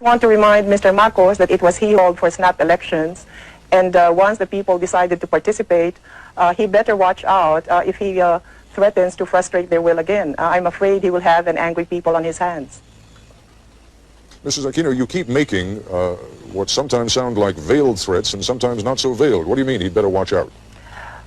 Want to remind Mr. Marcos that it was he who called for snap elections, and once the people decided to participate, he better watch out if he threatens to frustrate their will again. I'm afraid he will have an angry people on his hands. Mrs. Aquino, you keep making what sometimes sound like veiled threats and sometimes not so veiled. What do you mean he'd better watch out?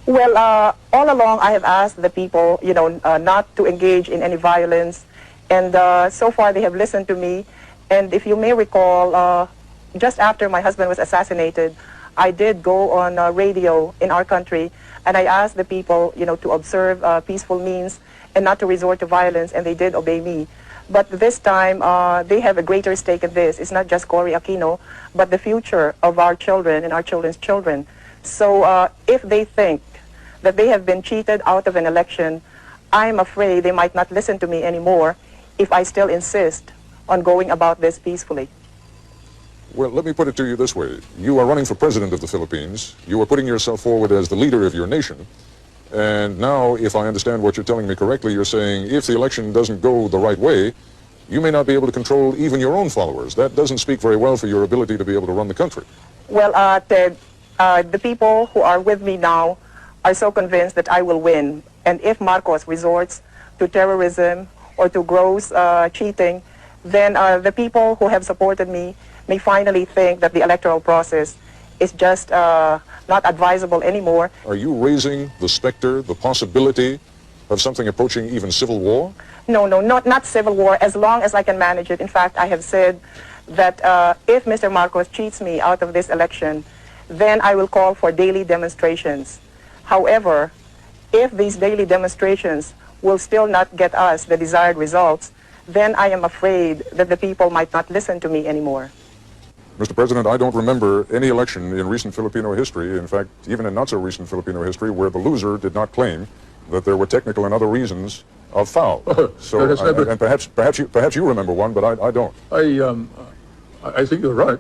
Well, all along I have asked the people, not to engage in any violence, and so far they have listened to me. And if you may recall, just after my husband was assassinated, I did go on radio in our country, and I asked the people, to observe peaceful means and not to resort to violence, and they did obey me. But this time, they have a greater stake in this. It's not just Cory Aquino, but the future of our children and our children's children. So if they think that they have been cheated out of an election, I'm afraid they might not listen to me anymore if I still insist on going about this peacefully. Well, let me put it to you this way. You are running for president of the Philippines. You are putting yourself forward as the leader of your nation. And now, if I understand what you're telling me correctly, you're saying if the election doesn't go the right way, you may not be able to control even your own followers. That doesn't speak very well for your ability to be able to run the country. Well, Ted, the people who are with me now are so convinced that I will win. And if Marcos resorts to terrorism or to gross cheating, then the people who have supported me may finally think that the electoral process is just not advisable anymore. Are you raising the specter, the possibility of something approaching even civil war? No, not civil war, as long as I can manage it. In fact, I have said that if Mr. Marcos cheats me out of this election, then I will call for daily demonstrations. However, if these daily demonstrations will still not get us the desired results, then I am afraid that the people might not listen to me anymore. Mr. President, I don't remember any election in recent Filipino history, in fact, even in not so recent Filipino history, where the loser did not claim that there were technical and other reasons of foul. So, and perhaps you remember one, but I don't. I think you're right.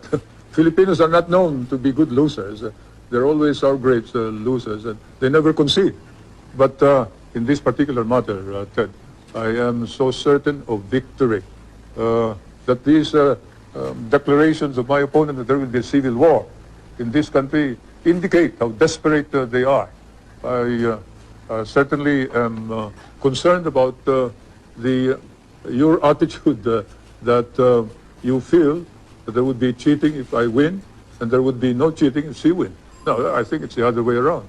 Filipinos are not known to be good losers. They're always our great losers, and they never concede. But in this particular matter, Ted, I am so certain of victory that these declarations of my opponent that there will be a civil war in this country indicate how desperate they are. I certainly am concerned about your attitude that you feel that there would be cheating if I win and there would be no cheating if she wins. No, I think it's the other way around.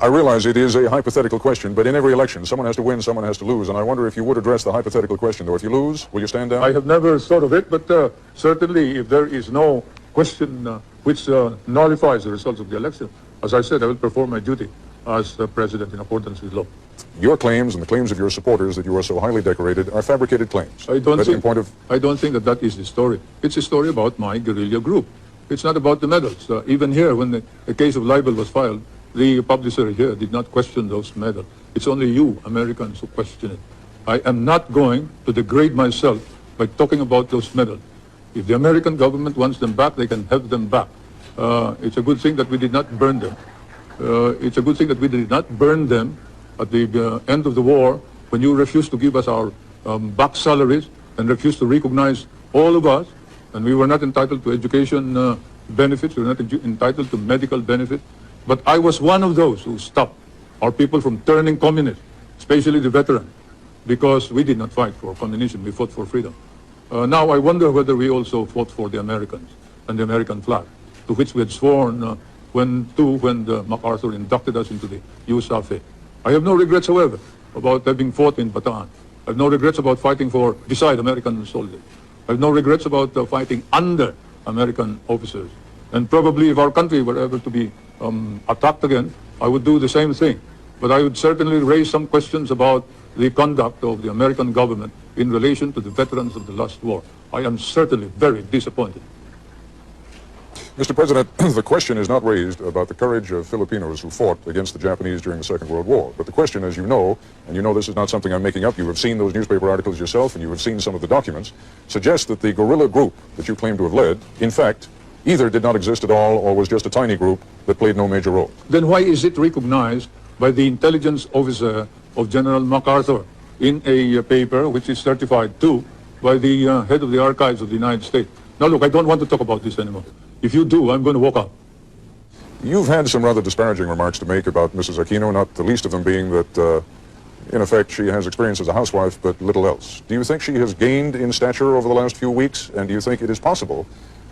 I realize it is a hypothetical question, but in every election, someone has to win, someone has to lose, and I wonder if you would address the hypothetical question, though. If you lose, will you stand down? I have never thought of it, but certainly if there is no question which nullifies the results of the election, as I said, I will perform my duty as president in accordance with law. Your claims and the claims of your supporters that you are so highly decorated are fabricated claims. I don't think that is the story. It's a story about my guerrilla group. It's not about the medals. Even here, when the case of libel was filed, the publisher here did not question those medals. It's only you, Americans, who question it. I am not going to degrade myself by talking about those medals. If the American government wants them back, they can have them back. It's a good thing that we did not burn them. It's a good thing that we did not burn them at the end of the war when you refused to give us our back salaries and refused to recognize all of us, and we were not entitled to education benefits, we were not entitled to medical benefits. But I was one of those who stopped our people from turning communist, especially the veterans, because we did not fight for communism, we fought for freedom. Now I wonder whether we also fought for the Americans and the American flag, to which we had sworn when MacArthur inducted us into the USAFE. I have no regrets, however, about having fought in Bataan. I have no regrets about fighting beside American soldiers. I have no regrets about fighting under American officers. And probably if our country were ever to be attacked again, I would do the same thing. But I would certainly raise some questions about the conduct of the American government in relation to the veterans of the last war. I am certainly very disappointed. Mr. President, the question is not raised about the courage of Filipinos who fought against the Japanese during the Second World War. But the question, as you know, and you know this is not something I'm making up, you have seen those newspaper articles yourself and you have seen some of the documents, suggests that the guerrilla group that you claim to have led, in fact, either did not exist at all or was just a tiny group that played no major role. Then why is it recognized by the intelligence officer of General MacArthur in a paper which is certified too by the head of the archives of the United States? Now look, I don't want to talk about this anymore. If you do, I'm going to walk out. You've had some rather disparaging remarks to make about Mrs. Aquino, not the least of them being that, in effect, she has experience as a housewife, but little else. Do you think she has gained in stature over the last few weeks? And do you think it is possible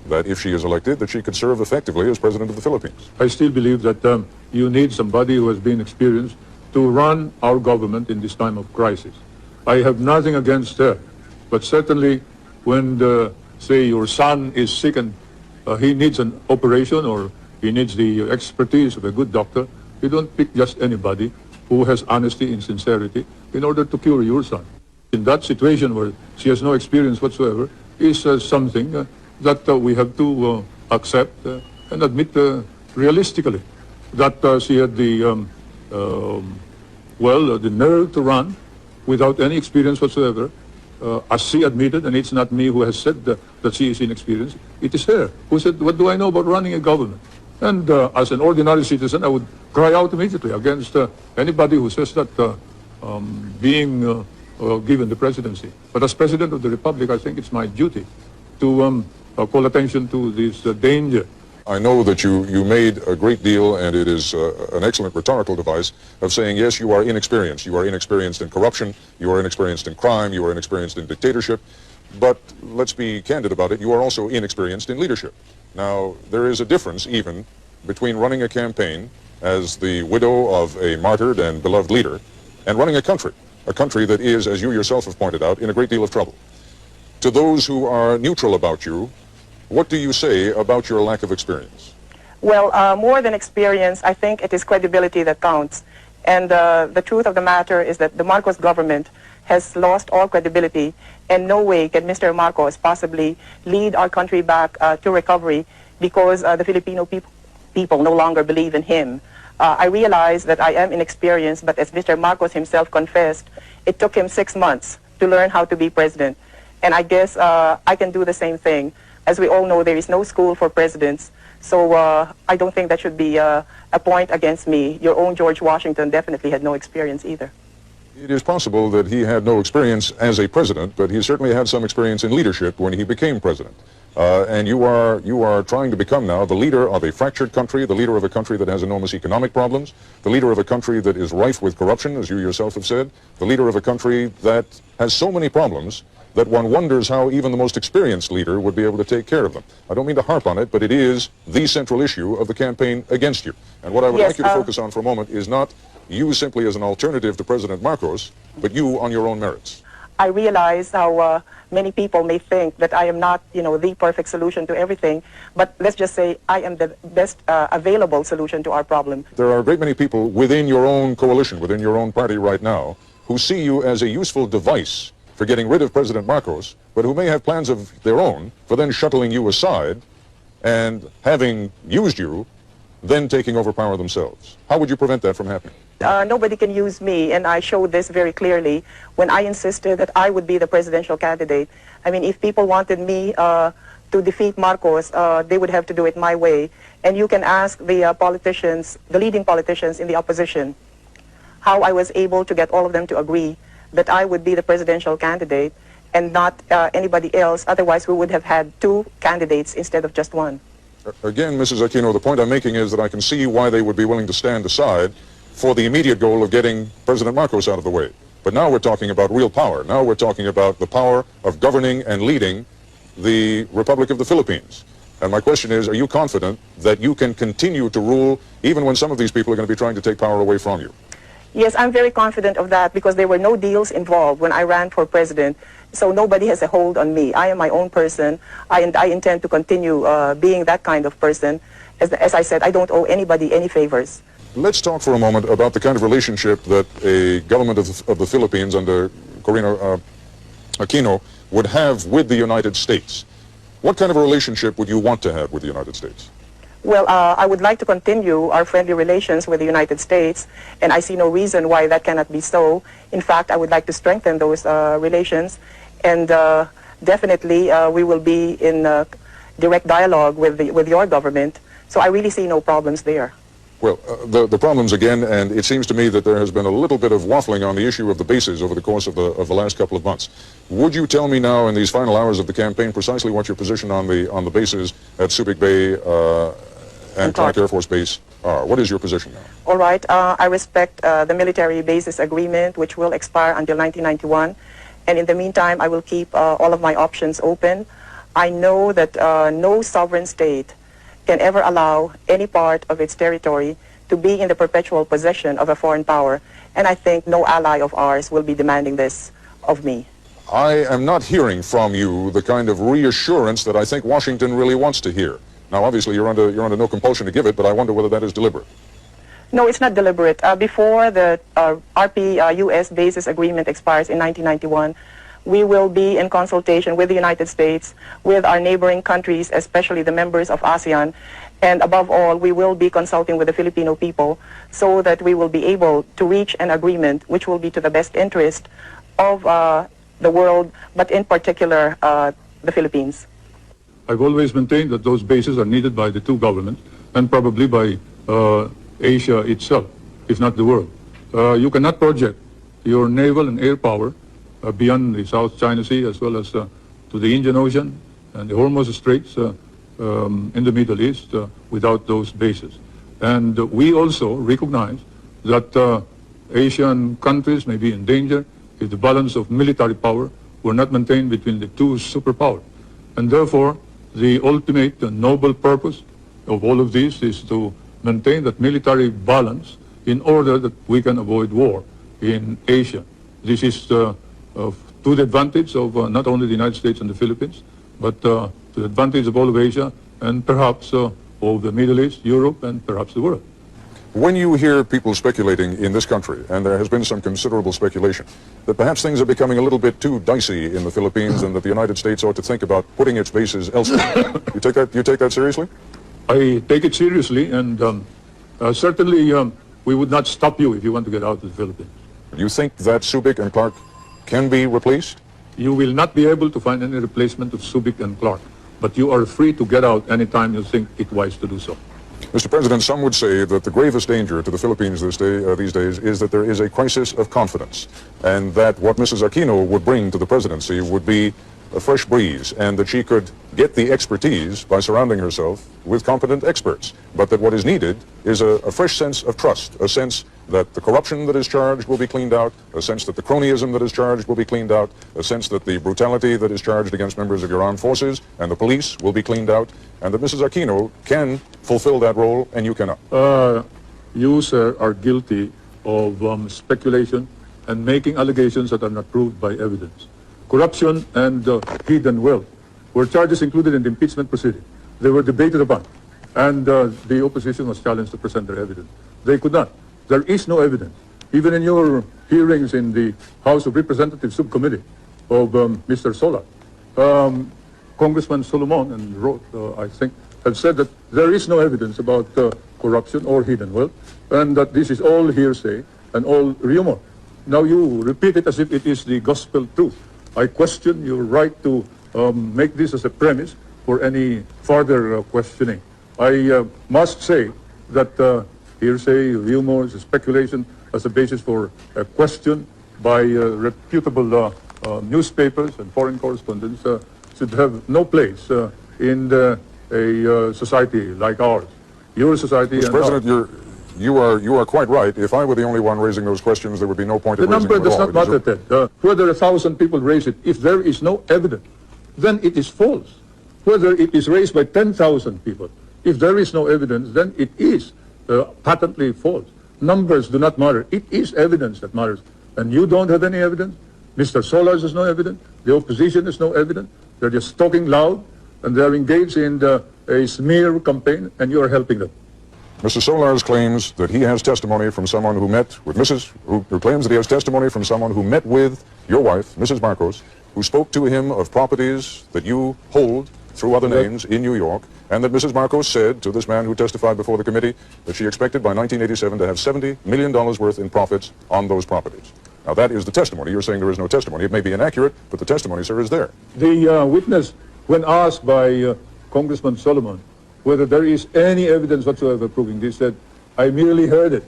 that if she is elected, that she could serve effectively as president of the Philippines? I still believe that you need somebody who has been experienced to run our government in this time of crisis. I have nothing against her, but certainly when, say, your son is sick and he needs an operation or he needs the expertise of a good doctor, you don't pick just anybody who has honesty and sincerity in order to cure your son. In that situation where she has no experience whatsoever is something that we have to accept and admit realistically that she had the the nerve to run without any experience whatsoever. As she admitted, and it's not me who has said that she is inexperienced, it is her who said, what do I know about running a government? And as an ordinary citizen, I would cry out immediately against anybody who says that being given the presidency. But as President of the Republic, I think it's my duty to call attention to this danger. I know that you made a great deal, and it is an excellent rhetorical device, of saying, yes, you are inexperienced. You are inexperienced in corruption, you are inexperienced in crime, you are inexperienced in dictatorship. But let's be candid about it, you are also inexperienced in leadership. Now, there is a difference even between running a campaign as the widow of a martyred and beloved leader and running a country that is, as you yourself have pointed out, in a great deal of trouble. To those who are neutral about you, what do you say about your lack of experience? Well, more than experience, I think it is credibility that counts. And the truth of the matter is that the Marcos government has lost all credibility, and no way can Mr. Marcos possibly lead our country back to recovery because the Filipino people no longer believe in him. I realize that I am inexperienced, but as Mr. Marcos himself confessed, it took him 6 months to learn how to be president. And I guess I can do the same thing. As we all know, there is no school for presidents, so I don't think that should be a point against me. Your own George Washington definitely had no experience either. It is possible that he had no experience as a president, but he certainly had some experience in leadership when he became president. And you are trying to become now the leader of a fractured country, the leader of a country that has enormous economic problems, the leader of a country that is rife with corruption, as you yourself have said, the leader of a country that has so many problems that one wonders how even the most experienced leader would be able to take care of them. I don't mean to harp on it, but it is the central issue of the campaign against you. And what I would like you to focus on for a moment is not you simply as an alternative to President Marcos, but you on your own merits. I realize how many people may think that I am not, the perfect solution to everything, but let's just say I am the best available solution to our problem. There are a great many people within your own coalition, within your own party right now, who see you as a useful device for getting rid of President Marcos, but who may have plans of their own for then shuttling you aside and, having used you, then taking over power themselves. How would you prevent that from happening? Nobody can use me, and I showed this very clearly when I insisted that I would be the presidential candidate. I mean, if people wanted me to defeat Marcos, they would have to do it my way. And you can ask the politicians, the leading politicians in the opposition, how I was able to get all of them to agree that I would be the presidential candidate and not anybody else. Otherwise, we would have had 2 candidates instead of just 1. Again, Mrs. Aquino, the point I'm making is that I can see why they would be willing to stand aside for the immediate goal of getting President Marcos out of the way. But now we're talking about real power. Now we're talking about the power of governing and leading the Republic of the Philippines. And my question is, are you confident that you can continue to rule even when some of these people are going to be trying to take power away from you? Yes, I'm very confident of that because there were no deals involved when I ran for president. So nobody has a hold on me. I am my own person. I intend to continue being that kind of person. As I said, I don't owe anybody any favors. Let's talk for a moment about the kind of relationship that a government of the Philippines under Corina Aquino would have with the United States. What kind of a relationship would you want to have with the United States? Well, I would like to continue our friendly relations with the United States, and I see no reason why that cannot be so. In fact, I would like to strengthen those relations, and definitely we will be in direct dialogue with your government, so I really see no problems there. Well, the problems again, and it seems to me that there has been a little bit of waffling on the issue of the bases over the course of the last couple of months. Would you tell me now, in these final hours of the campaign, precisely what your position on the bases at Subic Bay and Clark Air Force Base are? What is your position now? All right. I respect the military bases agreement, which will expire until 1991. And in the meantime, I will keep all of my options open. I know that no sovereign state can ever allow any part of its territory to be in the perpetual possession of a foreign power. And I think no ally of ours will be demanding this of me. I am not hearing from you the kind of reassurance that I think Washington really wants to hear. Now, obviously, you're under no compulsion to give it, but I wonder whether that is deliberate. No, it's not deliberate. Before the RP-US bases agreement expires in 1991, we will be in consultation with the United States, with our neighboring countries, especially the members of ASEAN, and above all, we will be consulting with the Filipino people so that we will be able to reach an agreement which will be to the best interest of the world, but in particular, the Philippines. I've always maintained that those bases are needed by the two governments and probably by Asia itself, if not the world. You cannot project your naval and air power beyond the South China Sea as well as to the Indian Ocean and the Hormuz Straits in the Middle East without those bases. And we also recognize that Asian countries may be in danger if the balance of military power were not maintained between the two superpowers. And therefore, the ultimate noble purpose of all of this is to maintain that military balance in order that we can avoid war in Asia. This is to the advantage of not only the United States and the Philippines, but to the advantage of all of Asia and perhaps of the Middle East, Europe, and perhaps the world. When you hear people speculating in this country, and there has been some considerable speculation, that perhaps things are becoming a little bit too dicey in the Philippines and that the United States ought to think about putting its bases elsewhere, you take that seriously? I take it seriously, and certainly we would not stop you if you want to get out of the Philippines. You think that Subic and Clark can be replaced? You will not be able to find any replacement of Subic and Clark, but you are free to get out anytime you think it wise to do so. Mr. President, some would say that the gravest danger to the Philippines these days is that there is a crisis of confidence, and that what Mrs. Aquino would bring to the presidency would be a fresh breeze, and that she could get the expertise by surrounding herself with competent experts, but that what is needed is a fresh sense of trust, a sense that the corruption that is charged will be cleaned out, a sense that the cronyism that is charged will be cleaned out, a sense that the brutality that is charged against members of your armed forces and the police will be cleaned out, and that Mrs. Aquino can fulfill that role and you cannot. You, sir, are guilty of speculation and making allegations that are not proved by evidence. Corruption and hidden wealth were charges included in the impeachment proceeding. They were debated upon, and the opposition was challenged to present their evidence. They could not. There is no evidence. Even in your hearings in the House of Representatives subcommittee of Mr. Solar, Congressman Solomon and Roth, I think, have said that there is no evidence about corruption or hidden wealth, and that this is all hearsay and all rumor. Now you repeat it as if it is the gospel truth. I question your right to make this as a premise for any further questioning. I must say that hearsay, rumors, speculation as a basis for a question by reputable newspapers and foreign correspondents should have no place in a society like ours. Your society Mr. and President, ours. you are quite right. If I were the only one raising those questions, there would be no point in The raising number them at does all. not matter, Ted. Whether 1,000 people raise it, if there is no evidence, then it is false. Whether it is raised by 10,000 people, if there is no evidence, then it is patently false. Numbers do not matter. It is evidence that matters. And you don't have any evidence. Mr. Solar has no evidence. The opposition has no evidence. They're just talking loud, and they're engaged in a smear campaign, and you are helping them. Mr. Solars claims that he has testimony from someone who met with who claims that he has testimony from someone who met with your wife, Mrs. Marcos, who spoke to him of properties that you hold through other names in New York, and that Mrs. Marcos said to this man who testified before the committee that she expected by 1987 to have $70 million worth in profits on those properties. Now that is the testimony. You're saying there is no testimony. It may be inaccurate, but the testimony, sir, is there. The witness, when asked by Congressman Solomon whether there is any evidence whatsoever proving this, said, I merely heard it.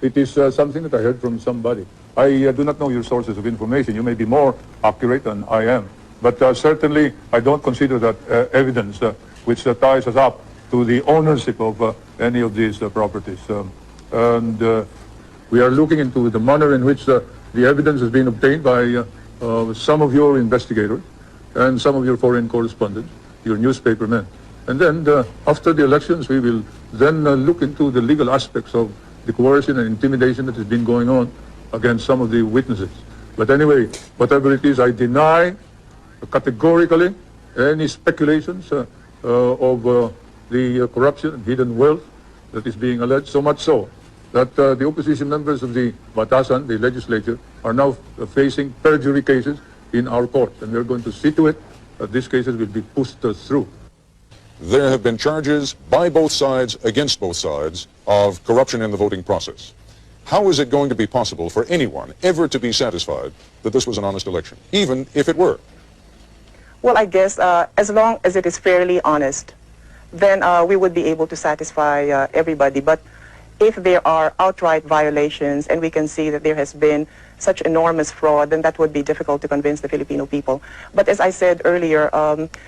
It is something that I heard from somebody. I do not know your sources of information. You may be more accurate than I am. But certainly, I don't consider that evidence which ties us up to the ownership of any of these properties. And we are looking into the manner in which the evidence has been obtained by some of your investigators and some of your foreign correspondents, your newspaper men. And then after the elections, we will then look into the legal aspects of the coercion and intimidation that has been going on against some of the witnesses. But anyway, whatever it is, I deny categorically any speculations of the corruption and hidden wealth that is being alleged, so much so that the opposition members of the Batasan, the legislature, are now facing perjury cases in our courts, and we're going to see to it that these cases will be pushed through. There have been charges by both sides, against both sides, of corruption in the voting process. How is it going to be possible for anyone ever to be satisfied that this was an honest election, even if it were? Well, I guess as long as it is fairly honest, then we would be able to satisfy everybody. But if there are outright violations and we can see that there has been such enormous fraud, then that would be difficult to convince the Filipino people. But as I said earlier,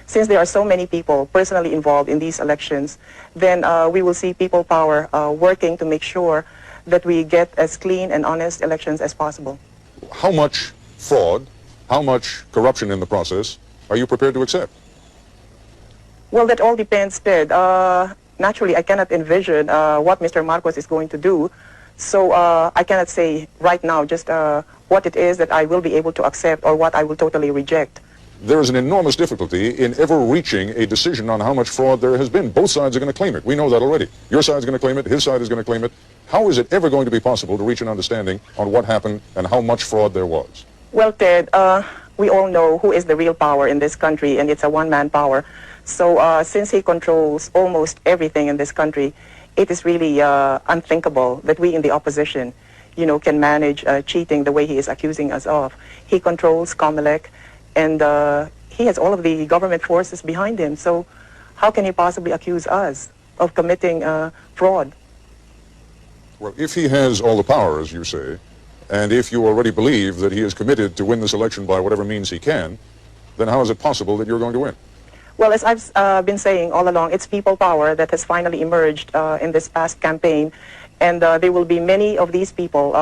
since there are so many people personally involved in these elections, then we will see people power working to make sure that we get as clean and honest elections as possible. How much fraud, how much corruption in the process are you prepared to accept? Well, that all depends, Ted. Naturally, I cannot envision what Mr. Marcos is going to do. So I cannot say right now just what it is that I will be able to accept or what I will totally reject. There is an enormous difficulty in ever reaching a decision on how much fraud there has been. Both sides are going to claim it. We know that already. Your side is going to claim it. His side is going to claim it. How is it ever going to be possible to reach an understanding on what happened and how much fraud there was? Well, Ted, we all know who is the real power in this country, and it's a one-man power. So since he controls almost everything in this country, it is really unthinkable that we in the opposition, can manage cheating the way he is accusing us of. He controls COMELEC, and he has all of the government forces behind him. So how can he possibly accuse us of committing fraud? Well, if he has all the power, as you say, and if you already believe that he is committed to win this election by whatever means he can, then how is it possible that you're going to win? Well, as I've been saying all along, it's people power that has finally emerged in this past campaign. And there will be many of these people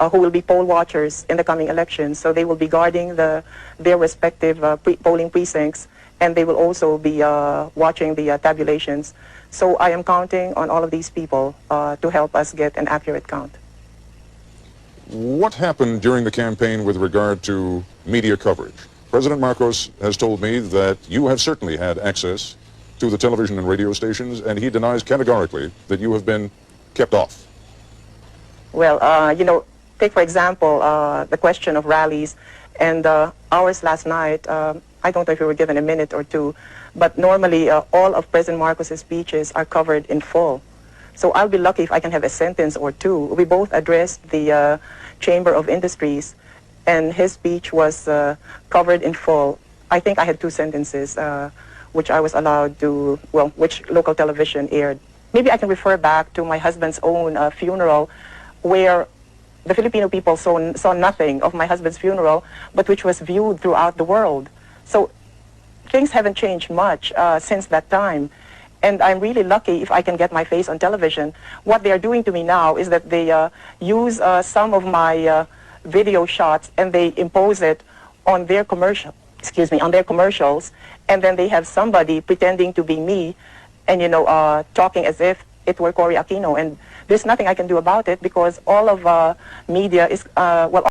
who will be poll watchers in the coming elections. So they will be guarding their respective polling precincts, and they will also be watching the tabulations. So I am counting on all of these people to help us get an accurate count. What happened during the campaign with regard to media coverage? President Marcos has told me that you have certainly had access to the television and radio stations, and he denies categorically that you have been kept off. Well, take for example the question of rallies, and ours last night, I don't know if we were given a minute or two, but normally all of President Marcos's speeches are covered in full. So I'll be lucky if I can have a sentence or two. We both addressed the Chamber of Industries, and his speech was covered in full. I think I had two sentences, which I was allowed to, which local television aired. Maybe I can refer back to my husband's own funeral, where the Filipino people saw nothing of my husband's funeral, but which was viewed throughout the world. So things haven't changed much since that time. And I'm really lucky if I can get my face on television. What they are doing to me now is that they use some of my video shots and they impose it on their on their commercials, and then they have somebody pretending to be me and, talking as if it were Cory Aquino. And there's nothing I can do about it because all of media is,